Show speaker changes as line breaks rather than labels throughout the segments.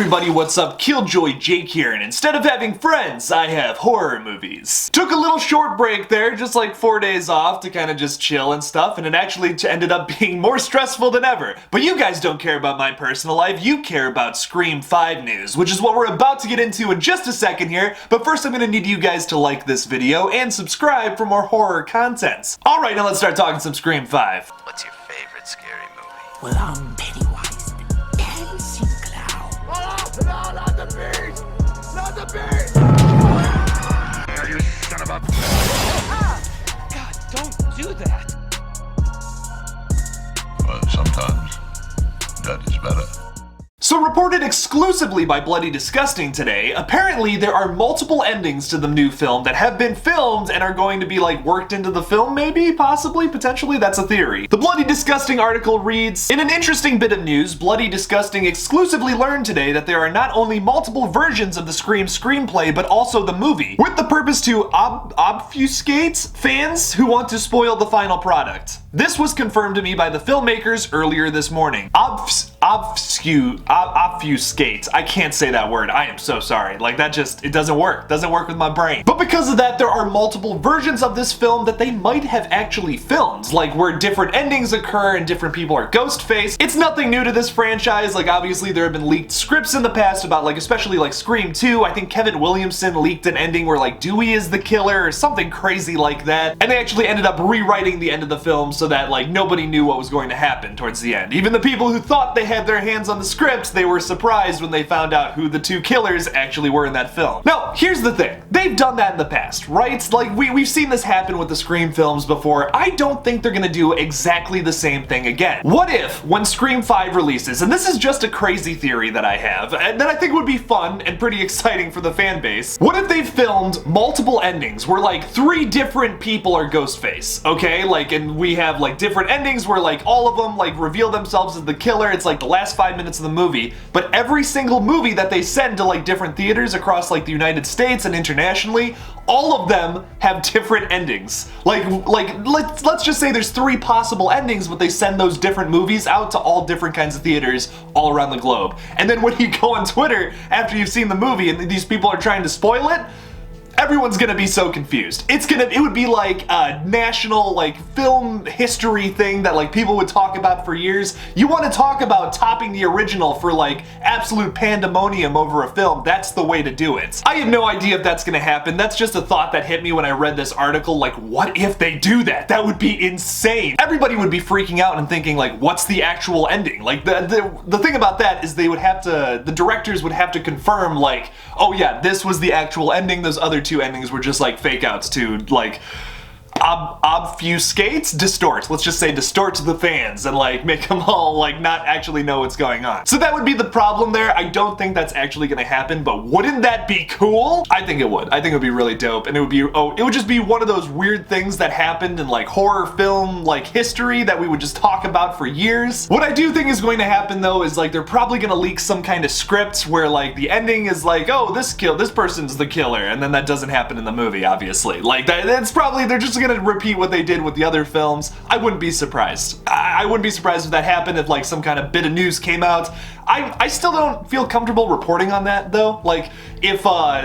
everybody, what's up? KillJoy Jake here, and instead of having friends, I have horror movies. Took a little short break there, just like 4 days off to kind of just chill and stuff, and it actually ended up being more stressful than ever. But you guys don't care about my personal life, you care about Scream 5 news, which is what we're about to get into in just a second here, but first I'm gonna need you guys to like this video and subscribe for more horror content. Alright, now let's start talking some Scream 5.
What's your favorite scary movie?
Well, I'm Pennywise, dancing clown.
Oh, no, not the beast! Not the beast!
You son of a...
God, don't do that.
But sometimes that is better.
So reported exclusively by Bloody Disgusting today, apparently there are multiple endings to the new film that have been filmed and are going to be like worked into the film, maybe, possibly, potentially, that's a theory. The Bloody Disgusting article reads, in an interesting bit of news, Bloody Disgusting exclusively learned today that there are not only multiple versions of the Scream screenplay, but also the movie, with the purpose to obfuscate fans who want to spoil the final product. This was confirmed to me by the filmmakers earlier this morning. Obfuscate. I can't say that word. I am so sorry. Like that just, it doesn't work. Doesn't work with my brain. But because of that, there are multiple versions of this film that they might have actually filmed, like where different endings occur and different people are Ghostface. It's nothing new to this franchise. Like obviously there have been leaked scripts in the past about like, especially like Scream 2. I think Kevin Williamson leaked an ending where like Dewey is the killer or something crazy like that. And they actually ended up rewriting the end of the film so that like nobody knew what was going to happen towards the end. Even the people who thought they had their hands on the scripts, they were surprised when they found out who the two killers actually were in that film. Now, here's the thing. They've done that in the past, right? Like, we've seen this happen with the Scream films before. I don't think they're gonna do exactly the same thing again. What if, when Scream 5 releases, and this is just a crazy theory that I have, and that I think would be fun and pretty exciting for the fan base, what if they filmed multiple endings where, like, 3 different people are Ghostface, okay? Like, and we have, like, different endings where, like, all of them, like, reveal themselves as the killer. It's, like, the last 5 minutes of the movie, but every single movie that they send to like different theaters across like the United States and internationally, all of them have different endings. Let's just say there's 3 possible endings, but they send those different movies out to all different kinds of theaters all around the globe. And then when you go on Twitter after you've seen the movie and these people are trying to spoil it, everyone's gonna be so confused. It would be like a national like film history thing that like people would talk about for years. You want to talk about topping the original for like absolute pandemonium over a film, that's the way to do it. I have no idea if that's gonna happen. That's just a thought that hit me when I read this article. Like, what if they do that? That would be insane. Everybody would be freaking out and thinking like, what's the actual ending? Like the thing about that is the directors would have to confirm like, oh yeah, this was the actual ending, those other 2 endings were just like fake outs to like obfuscate, distort. Let's just say distort to the fans and like make them all like not actually know what's going on. So that would be the problem there. I don't think that's actually gonna happen, but wouldn't that be cool? I think it would. I think it would be really dope, and it would just be one of those weird things that happened in like horror film like history that we would just talk about for years. What I do think is going to happen though is like they're probably gonna leak some kind of script where like the ending is like, oh, this person's the killer, and then that doesn't happen in the movie, obviously. Like that's probably, they're just gonna repeat what they did with the other films. I wouldn't be surprised. I wouldn't be surprised if that happened, if like some kind of bit of news came out. I still don't feel comfortable reporting on that though. Like if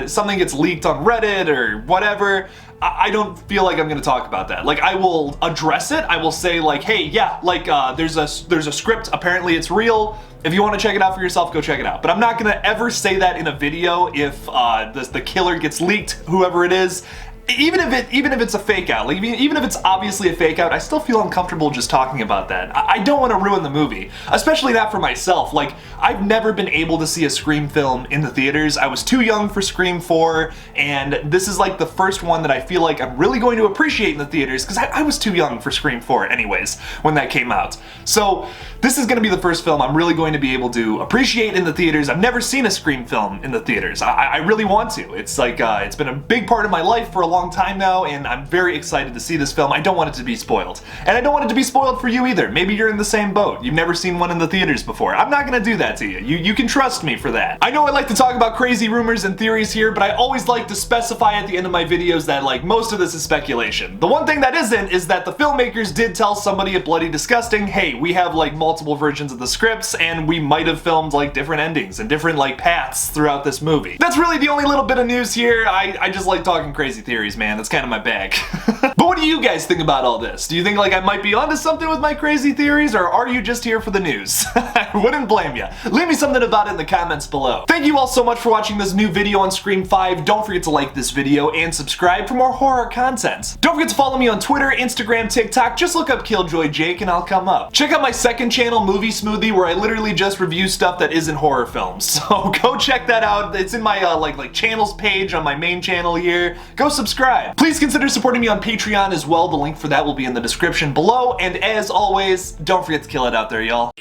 something gets leaked on Reddit or whatever, I don't feel like I'm gonna talk about that. Like I will address it. I will say like, hey, yeah, like there's a script. Apparently it's real. If you want to check it out for yourself, go check it out. But I'm not gonna ever say that in a video if the killer gets leaked, whoever it is. Even if it's a fake out, like even if it's obviously a fake out, I still feel uncomfortable just talking about that. I don't want to ruin the movie, especially not for myself. Like I've never been able to see a Scream film in the theaters. I was too young for Scream 4, and this is like the first one that I feel like I'm really going to appreciate in the theaters because I was too young for Scream 4 anyways when that came out. So this is going to be the first film I'm really going to be able to appreciate in the theaters. I've never seen a Scream film in the theaters. I really want to. It's like it's been a big part of my life for a long long time now, and I'm very excited to see this film. I don't want it to be spoiled. And I don't want it to be spoiled for you either. Maybe you're in the same boat. You've never seen one in the theaters before. I'm not gonna do that to you. You can trust me for that. I know I like to talk about crazy rumors and theories here, but I always like to specify at the end of my videos that, like, most of this is speculation. The one thing that isn't is that the filmmakers did tell somebody at Bloody Disgusting, hey, we have like multiple versions of the scripts and we might have filmed like different endings and different like paths throughout this movie. That's really the only little bit of news here. I just like talking crazy theories, man. That's kind of my bag. But what do you guys think about all this? Do you think like I might be onto something with my crazy theories, or are you just here for the news? I wouldn't blame you. Leave me something about it in the comments below. Thank you all so much for watching this new video on Scream 5. Don't forget to like this video and subscribe for more horror content. Don't forget to follow me on Twitter, Instagram, TikTok. Just look up KillJoy Jake and I'll come up. Check out my second channel, Movie Smoothie, where I literally just review stuff that isn't horror films. So go check that out. It's in my like channels page on my main channel here. Go subscribe. Please consider supporting me on Patreon as well. The link for that will be in the description below. And as always, don't forget to kill it out there, y'all.